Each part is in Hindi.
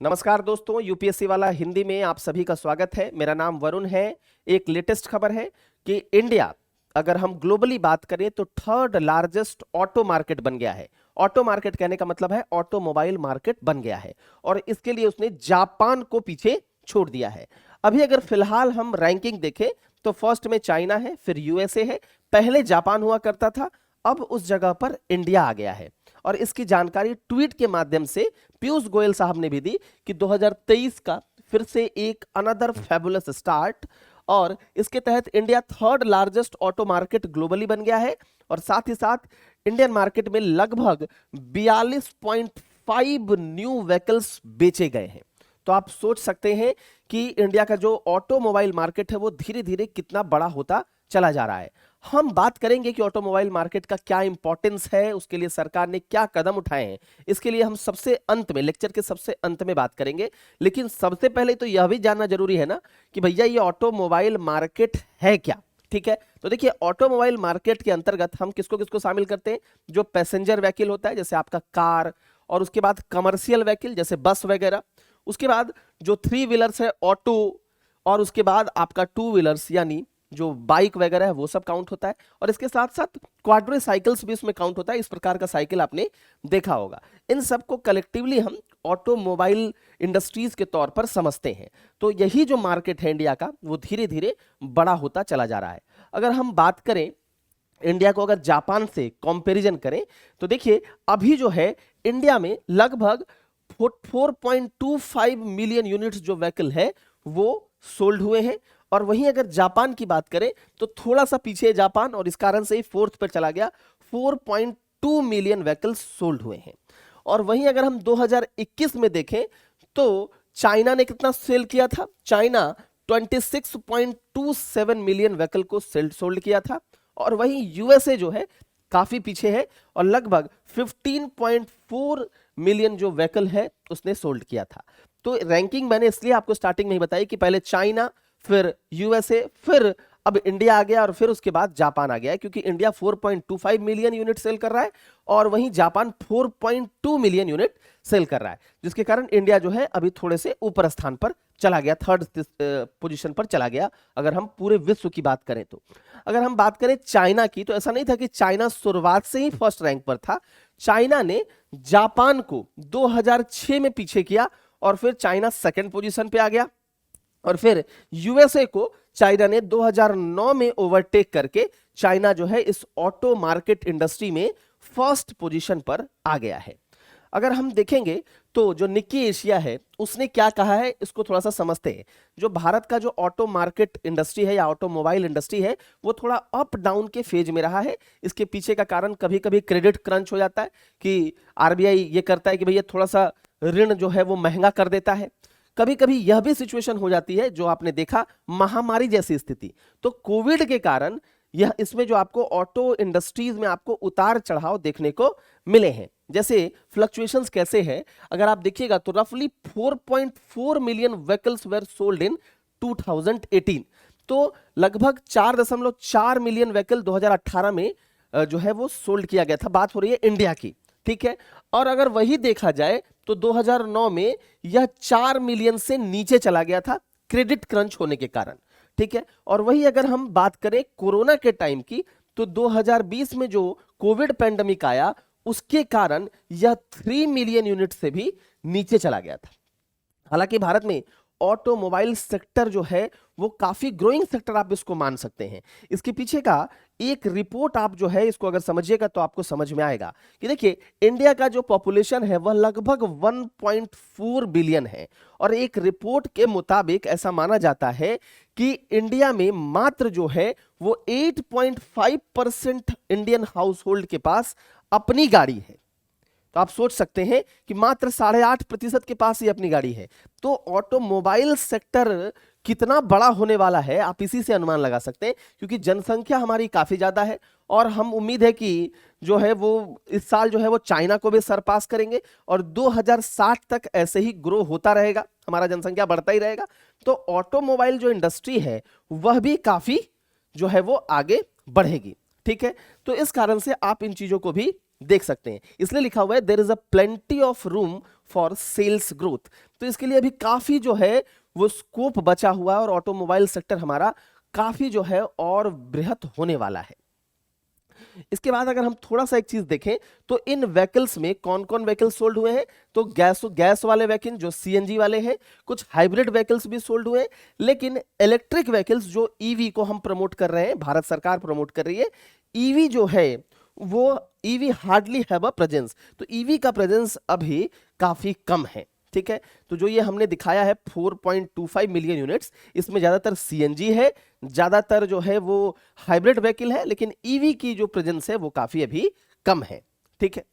नमस्कार दोस्तों, यूपीएससी वाला हिंदी में आप सभी का स्वागत है। मेरा नाम वरुण है। एक लेटेस्ट खबर है कि इंडिया, अगर हम ग्लोबली बात करें तो थर्ड लार्जेस्ट ऑटो मार्केट बन गया है। ऑटो मार्केट कहने का मतलब है ऑटोमोबाइल मार्केट बन गया है और इसके लिए उसने जापान को पीछे छोड़ दिया है। अभी अगर फिलहाल हम रैंकिंग देखें तो फर्स्ट में चाइना है, फिर यूएसए है, पहले जापान हुआ करता था, अब उस जगह पर इंडिया आ गया है। और इसकी जानकारी ट्वीट के माध्यम से पीयूष गोयल साहब ने भी दी कि 2023 का फिर से एक अनदर फैबुलस स्टार्ट, और इसके तहत India third largest auto market globally बन गया है और साथ ही साथ इंडियन मार्केट में लगभग 42.5 न्यू व्हीकल्स बेचे गए हैं। तो आप सोच सकते हैं कि इंडिया का जो ऑटोमोबाइल मार्केट है वो धीरे धीरे कितना बड़ा होता चला जा रहा है। हम बात करेंगे कि ऑटोमोबाइल मार्केट का क्या इंपॉर्टेंस है, उसके लिए सरकार ने क्या कदम उठाए हैं। इसके लिए हम सबसे अंत में, लेक्चर के सबसे अंत में बात करेंगे। लेकिन सबसे पहले तो यह भी जानना जरूरी है ना कि भैया ये ऑटोमोबाइल मार्केट है क्या। ठीक है, तो देखिए ऑटोमोबाइल मार्केट के अंतर्गत हम किसको किसको शामिल करते हैं। जो पैसेंजर व्हीकल होता है जैसे आपका कार, और उसके बाद कमर्शियल व्हीकल जैसे बस वगैरह, उसके बाद जो थ्री व्हीलर्स है ऑटो, और उसके बाद आपका टू व्हीलर्स यानी जो बाइक वगैरह है वो सब काउंट होता है। और इसके साथ साथ क्वाड्री साइकिल्स भी इसमें काउंट होता है। इस प्रकार का साइकिल आपने देखा होगा। इन सबको कलेक्टिवली हम ऑटोमोबाइल इंडस्ट्रीज के तौर पर समझते हैं। तो यही जो मार्केट है इंडिया का वो धीरे धीरे बड़ा होता चला जा रहा है। अगर हम बात करें इंडिया को, अगर जापान से कंपैरिजन करें तो देखिए अभी जो है इंडिया में लगभग 4.25 मिलियन यूनिट्स जो व्हीकल है वो सोल्ड हुए हैं। और वहीं अगर जापान की बात करें तो थोड़ा सा पीछे है जापान और इस कारण से ही फोर्थ पर चला गया। 4.2 मिलियन व्हीकल्स सोल्ड हुए हैं। और वहीं अगर हम 2021 में देखें तो चाइना ने कितना सेल किया था। चाइना 26.27 मिलियन व्हीकल को सोल्ड किया था। और वहीं यूएसए जो है काफी पीछे है और लगभग 15.4 मिलियन जो व्हीकल है उसने सोल्ड किया था। तो रैंकिंग मैंने इसलिए आपको स्टार्टिंग में ही बताई कि पहले चाइना, फिर यूएसए, फिर अब इंडिया आ गया और फिर उसके बाद जापान आ गया है, क्योंकि इंडिया 4.25 मिलियन यूनिट सेल कर रहा है और वहीं जापान 4.2 मिलियन यूनिट सेल कर रहा है, जिसके कारण इंडिया जो है अभी थोड़े से ऊपर स्थान पर चला गया, थर्ड पोजीशन पर चला गया अगर हम पूरे विश्व की बात करें तो। अगर हम बात करें चाइना की तो ऐसा नहीं था कि चाइना शुरुआत से ही फर्स्ट रैंक पर था। चाइना ने जापान को 2006 में पीछे किया और फिर चाइना सेकंड पोजीशन पे आ गया और फिर यूएसए को चाइना ने 2009 में ओवरटेक करके चाइना जो है इस ऑटो मार्केट इंडस्ट्री में फर्स्ट पोजीशन पर आ गया है। अगर हम देखेंगे तो जो निक्की एशिया है उसने क्या कहा है इसको थोड़ा सा समझते हैं। जो भारत का जो ऑटो मार्केट इंडस्ट्री है या ऑटोमोबाइल इंडस्ट्री है वो थोड़ा अप डाउन के फेज में रहा है। इसके पीछे का कारण कभी कभी क्रेडिट क्रंच हो जाता है कि आरबीआई ये करता है कि भैया थोड़ा सा ऋण जो है वो महंगा कर देता है। कभी कभी यह भी सिचुएशन हो जाती है जो आपने देखा महामारी जैसी स्थिति, तो कोविड के कारण यह इसमें जो आपको ऑटो इंडस्ट्रीज में आपको उतार चढ़ाव देखने को मिले हैं। जैसे फ्लक्चुएशंस कैसे हैं अगर आप देखिएगा तो रफली 4.4 million vehicles were sold in 2018, तो लगभग 4.4 मिलियन व्हीकल 2018 में जो है वो सोल्ड किया गया था। बात हो रही है इंडिया की, ठीक है। और अगर वही देखा जाए तो 2009 में यह 4 मिलियन से नीचे चला गया था क्रेडिट क्रंच होने के कारण, ठीक है। और वही अगर हम बात करें कोरोना के टाइम की तो 2020 में जो कोविड पैंडेमिक आया उसके कारण यह 3 मिलियन यूनिट से भी नीचे चला गया था। हालांकि भारत में ऑटोमोबाइल सेक्टर जो है वो काफी ग्रोइंग सेक्टर आप इसको मान सकते हैं। इसके पीछे का एक रिपोर्ट आप जो है इसको अगर समझिएगा तो आपको समझ में आएगा कि देखिए इंडिया का जो पॉपुलेशन है वह लगभग 1.4 बिलियन है और एक रिपोर्ट के मुताबिक ऐसा माना जाता है कि इंडिया में मात्र जो है वो 8.5% इंडियन हाउस होल्ड के पास अपनी गाड़ी है। तो आप सोच सकते हैं कि मात्र 8.5% के पास ही अपनी गाड़ी है। तो ऑटोमोबाइल सेक्टर कितना बड़ा होने वाला है आप इसी से अनुमान लगा सकते हैं, क्योंकि जनसंख्या हमारी काफी ज्यादा है और हम उम्मीद है कि जो है वो इस साल जो है वो चाइना को भी सरपास करेंगे और 2060 तक ऐसे ही ग्रो होता रहेगा, हमारा जनसंख्या बढ़ता ही रहेगा। तो ऑटोमोबाइल जो इंडस्ट्री है वह भी काफी जो है वो आगे बढ़ेगी, ठीक है। तो इस कारण से आप इन चीजों को भी देख सकते हैं, इसलिए लिखा हुआ है there is a plenty of room for sales growth. तो इसके लिए अभी काफी जो है वो स्कोप बचा हुआ है और ऑटोमोबाइल सेक्टर हमारा काफी जो है और बृहत होने वाला है। इसके बाद अगर हम थोड़ा सा एक चीज देखें तो इन व्हीकल्स में कौन कौन व्हीकल्स सोल्ड हुए हैं, तो गैस वाले व्हीकल जो सीएनजी वाले हैं, कुछ हाइब्रिड व्हीकल्स भी सोल्ड हुए हैं, लेकिन इलेक्ट्रिक व्हीकल्स जो ईवी को हम प्रमोट कर रहे हैं, भारत सरकार प्रमोट कर रही है, ईवी जो है वो EV hardly have a presence. तो ईवी का प्रेजेंस अभी काफी कम है, ठीक है। तो जो ये हमने दिखाया है 4.25 मिलियन यूनिट्स, इसमें ज्यादातर सीएनजी है, ज्यादातर जो है वो हाइब्रिड व्हीकल है, लेकिन ईवी की जो प्रेजेंस है वो काफी अभी कम है, ठीक है।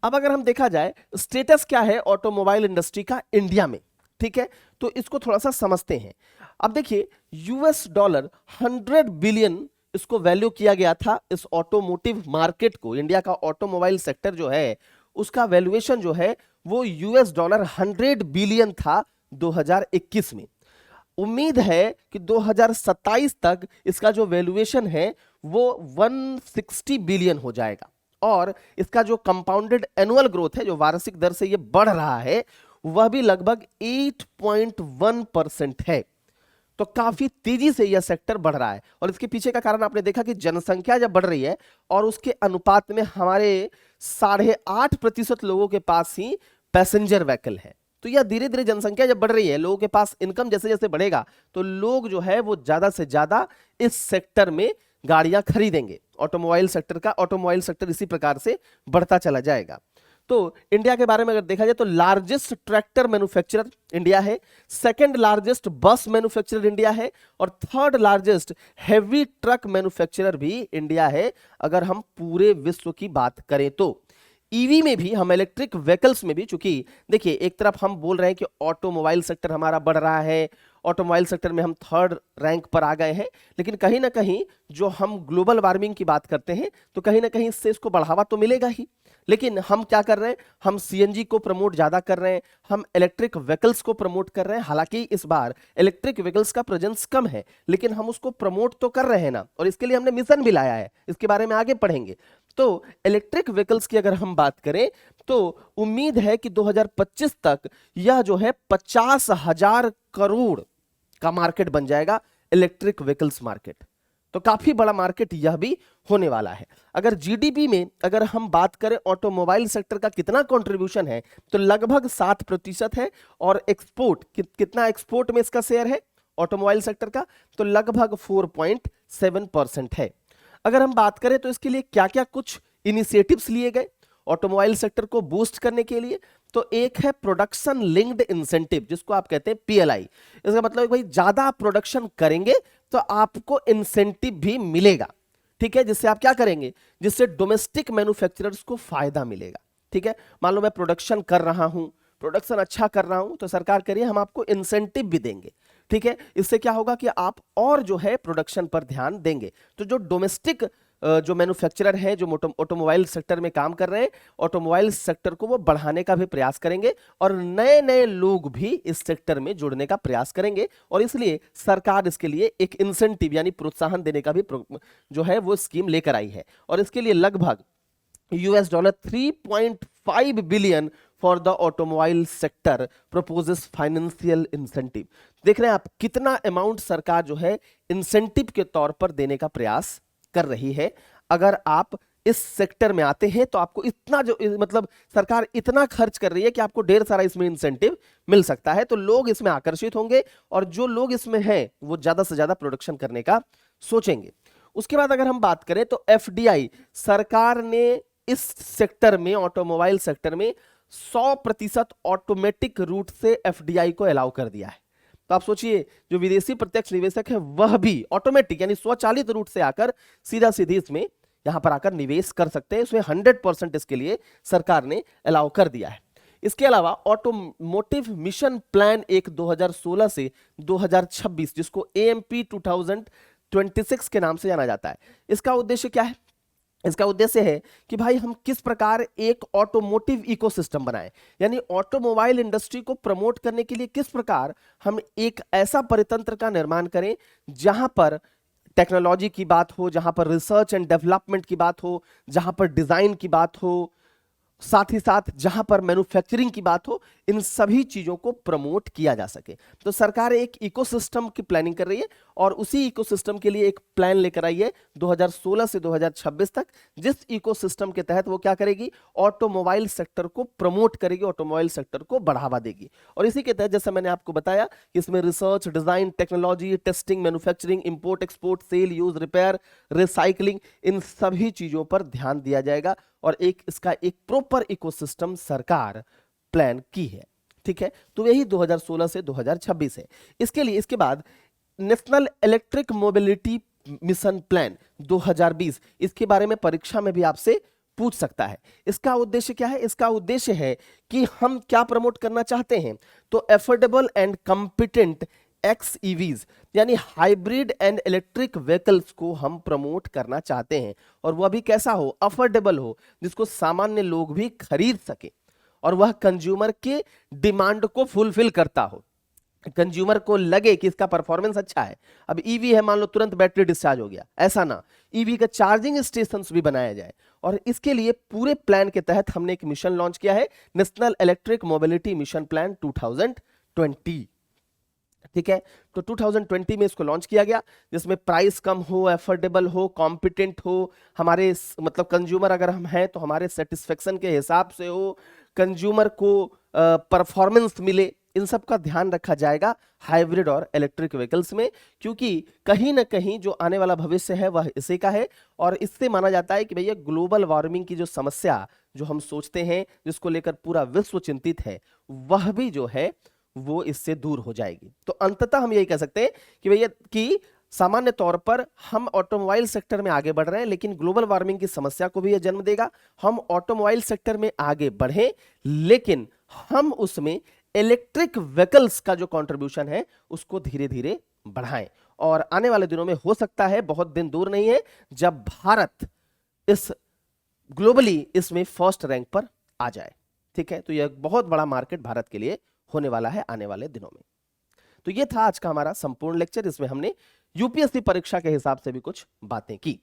अब अगर हम देखा जाए स्टेटस क्या है ऑटोमोबाइल इंडस्ट्री का इंडिया में, ठीक है, तो इसको थोड़ा सा समझते हैं। अब देखिए $100 बिलियन इसको वैल्यू किया गया था इस ऑटोमोटिव मार्केट को, इंडिया का ऑटोमोबाइल सेक्टर जो है उसका वैल्यूएशन जो है वो $100 बिलियन था 2021 में। उम्मीद है कि 2027 तक इसका जो वैल्यूएशन है वो 160 बिलियन हो जाएगा, और इसका जो कंपाउंडेड एनुअल ग्रोथ है, जो वार्षिक दर से ये बढ़ रहा है, वह भी लगभग 8.1% है। तो काफी तेजी से यह सेक्टर बढ़ रहा है, और इसके पीछे का कारण आपने देखा कि जनसंख्या जब बढ़ रही है और उसके अनुपात में हमारे 8.5% लोगों के पास ही पैसेंजर व्हीकल है। तो यह धीरे धीरे जनसंख्या जब बढ़ रही है, लोगों के पास इनकम जैसे जैसे बढ़ेगा, तो लोग जो है वो ज्यादा से ज्यादा इस सेक्टर में गाड़ियां खरीदेंगे। ऑटोमोबाइल सेक्टर इसी प्रकार से बढ़ता चला जाएगा। तो इंडिया के बारे में अगर देखा जाए तो लार्जेस्ट ट्रैक्टर मैन्युफैक्चरर इंडिया है, सेकंड लार्जेस्ट बस मैन्युफैक्चरर इंडिया है, और third largest heavy truck manufacturer भी इंडिया है अगर हम पूरे विश्व की बात करें तो। ईवी में भी, हम इलेक्ट्रिक व्हीकल्स में भी, चूंकि देखिए एक तरफ हम बोल रहे हैं कि ऑटोमोबाइल सेक्टर हमारा बढ़ रहा है, ऑटोमोबाइल सेक्टर में हम थर्ड रैंक पर आ गए हैं, लेकिन कहीं ना कहीं जो हम ग्लोबल वार्मिंग की बात करते हैं तो कहीं ना कहीं इससे इसको बढ़ावा तो मिलेगा ही। लेकिन हम क्या कर रहे हैं, हम सीएनजी को प्रमोट ज्यादा कर रहे हैं, हम इलेक्ट्रिक व्हीकल्स को प्रमोट कर रहे हैं। हालांकि इस बार इलेक्ट्रिक व्हीकल्स का प्रेजेंस कम है, लेकिन हम उसको प्रमोट तो कर रहे हैं ना, और इसके लिए हमने मिशन भी लाया है, इसके बारे में आगे पढ़ेंगे। तो इलेक्ट्रिक व्हीकल्स की अगर हम बात करें तो उम्मीद है कि 2025 तक यह जो है 50,000 करोड़ का मार्केट बन जाएगा, इलेक्ट्रिक व्हीकल्स मार्केट। तो काफी बड़ा मार्केट यह भी होने वाला है। अगर जीडीपी में अगर हम बात करें ऑटोमोबाइल सेक्टर का कितना कंट्रीब्यूशन है, तो लगभग 7% है, और एक्सपोर्ट कितना, एक्सपोर्ट में इसका शेयर है ऑटोमोबाइल सेक्टर का, तो लगभग 4.7% है। अगर हम बात करें तो इसके लिए क्या क्या कुछ इनिशिएटिव्स लिए गए ऑटोमोबाइल सेक्टर को बूस्ट करने के लिए, तो एक है प्रोडक्शन लिंक्ड इंसेंटिव, जिसको आप कहते हैं पीएलआई। इसका मतलब है भाई ज्यादा प्रोडक्शन करेंगे तो आपको इंसेंटिव भी मिलेगा, ठीक है, जिससे आप क्या करेंगे, जिससे डोमेस्टिक मैन्युफैक्चरर्स को फायदा मिलेगा। ठीक है, मान लो मैं प्रोडक्शन कर रहा हूं, प्रोडक्शन अच्छा कर रहा हूं, तो सरकार कह रही है हम आपको इंसेंटिव भी देंगे। ठीक है, इससे क्या होगा कि आप और जो है प्रोडक्शन पर ध्यान देंगे। तो जो डोमेस्टिक जो मैन्युफैक्चरर है, जो ऑटोमोबाइल सेक्टर में काम कर रहे हैं, ऑटोमोबाइल सेक्टर को वो बढ़ाने का भी प्रयास करेंगे, और नए नए लोग भी इस सेक्टर में जुड़ने का प्रयास करेंगे। और इसलिए सरकार इसके लिए एक इंसेंटिव यानी प्रोत्साहन देने का भी जो है वो स्कीम लेकर आई है, और इसके लिए लगभग $3.5 billion for the automobile sector proposes financial incentive. देख रहे हैं आप कितना अमाउंट सरकार जो है इंसेंटिव के तौर पर देने का प्रयास कर रही है। अगर आप इस सेक्टर में आते हैं तो आपको इतना जो मतलब सरकार इतना खर्च कर रही है कि आपको ढेर सारा इसमें इंसेंटिव मिल सकता है, तो लोग इसमें आकर्षित होंगे, और जो लोग इसमें हैं वो ज्यादा से ज्यादा प्रोडक्शन करने का सोचेंगे। उसके बाद अगर हम बात करें तो एफडीआई, सरकार ने इस सेक्टर में, ऑटोमोबाइल सेक्टर में 100% ऑटोमेटिक रूट से एफडीआई को अलाउ कर दिया है। तो आप सोचिए जो विदेशी प्रत्यक्ष निवेशक है वह भी ऑटोमेटिक यानी स्वचालित रूट से आकर सीधा सीधी इसमें यहां पर आकर निवेश कर सकते हैं। इसमें 100% इसके लिए सरकार ने अलाउ कर दिया है। इसके अलावा ऑटोमोटिव मिशन प्लान एक 2016 से 2026, जिसको एएमपी 2026 के नाम से जाना जाता है, इसका उद्देश्य क्या है? इसका उद्देश्य है कि भाई हम किस प्रकार एक ऑटोमोटिव इकोसिस्टम बनाएं, यानी ऑटोमोबाइल इंडस्ट्री को प्रमोट करने के लिए किस प्रकार हम एक ऐसा परितंत्र का निर्माण करें जहां पर टेक्नोलॉजी की बात हो, जहां पर रिसर्च एंड डेवलपमेंट की बात हो, जहां पर डिजाइन की बात हो, साथ ही साथ जहां पर मैन्युफैक्चरिंग की बात हो, इन सभी चीजों को प्रमोट किया जा सके। तो सरकार एक इकोसिस्टम की प्लानिंग कर रही है और उसी इकोसिस्टम के लिए एक प्लान लेकर आई है 2016 से 2026 तक, जिस इकोसिस्टम के तहत वो क्या करेगी, ऑटोमोबाइल सेक्टर को प्रमोट करेगी, ऑटोमोबाइल सेक्टर को बढ़ावा देगी। और इसी के तहत जैसा मैंने आपको बताया कि इसमें research, design, technology, testing, manufacturing, import, export, sale, use, repair, recycling, इन सभी चीजों पर ध्यान दिया जाएगा और इसका एक प्रॉपर इकोसिस्टम सरकार प्लान की है। ठीक है, तो यही 2016 से 2026 है। इसके लिए इसके बाद national electric mobility mission plan 2020, इसके बारे में परीक्षा में भी आपसे पूछ सकता है। इसका उद्देश्य क्या है? इसका उद्देश्य है कि हम क्या प्रमोट करना चाहते हैं, तो एफोर्डेबल एंड कॉम्पिटेंट XEVs यानी हाइब्रिड एंड इलेक्ट्रिक व्हीकल्स को हम प्रमोट करना चाहते हैं, और वह भी कैसा हो, अफोर्डेबल हो, जिसको सामान्य लोग भी खरीद सके और वह कंज्यूमर के डिमांड को फुलफिल करता हो। कंज्यूमर को लगे कि इसका परफॉर्मेंस अच्छा है। अब ईवी है, मान लो तुरंत बैटरी डिस्चार्ज हो गया, ऐसा ना, ईवी का चार्जिंग स्टेशन भी बनाया जाए। और इसके लिए पूरे प्लान के तहत हमने एक मिशन लॉन्च किया है, national electric mobility mission plan 2020। ठीक है, तो 2020 में इसको लॉन्च किया गया, जिसमें प्राइस कम हो, एफोर्डेबल हो, कॉम्पिटेंट हो, हमारे मतलब कंज्यूमर अगर हम हैं तो हमारे सेटिस्फेक्शन के हिसाब से हो, कंज्यूमर को परफॉर्मेंस मिले, इन सब का ध्यान रखा जाएगा हाइब्रिड और इलेक्ट्रिक व्हीकल्स में, क्योंकि कहीं ना कहीं जो आने वाला भविष्य है वह इसी का है। और इससे माना जाता है कि भैया ग्लोबल वार्मिंग की जो समस्या जो हम सोचते हैं, जिसको लेकर पूरा विश्व चिंतित है, वह भी जो है वो इससे दूर हो जाएगी। तो अंततः हम यही कह सकते हैं कि भैया कि सामान्य तौर पर हम ऑटोमोबाइल सेक्टर में आगे बढ़ रहे हैं, लेकिन ग्लोबल वार्मिंग की समस्या को भी यह जन्म देगा। हम ऑटोमोबाइल सेक्टर में आगे बढ़ें, लेकिन हम उसमें इलेक्ट्रिक व्हीकल्स का जो कंट्रीब्यूशन है उसको धीरे धीरे बढ़ाएं। और आने वाले दिनों में हो सकता है, बहुत दिन दूर नहीं है, जब भारत इस ग्लोबली इसमें फर्स्ट रैंक पर आ जाए। ठीक है, तो यह बहुत बड़ा मार्केट भारत के लिए होने वाला है आने वाले दिनों में। तो यह था आज का हमारा संपूर्ण लेक्चर। इसमें हमने यूपीएससी परीक्षा के हिसाब से भी कुछ बातें की।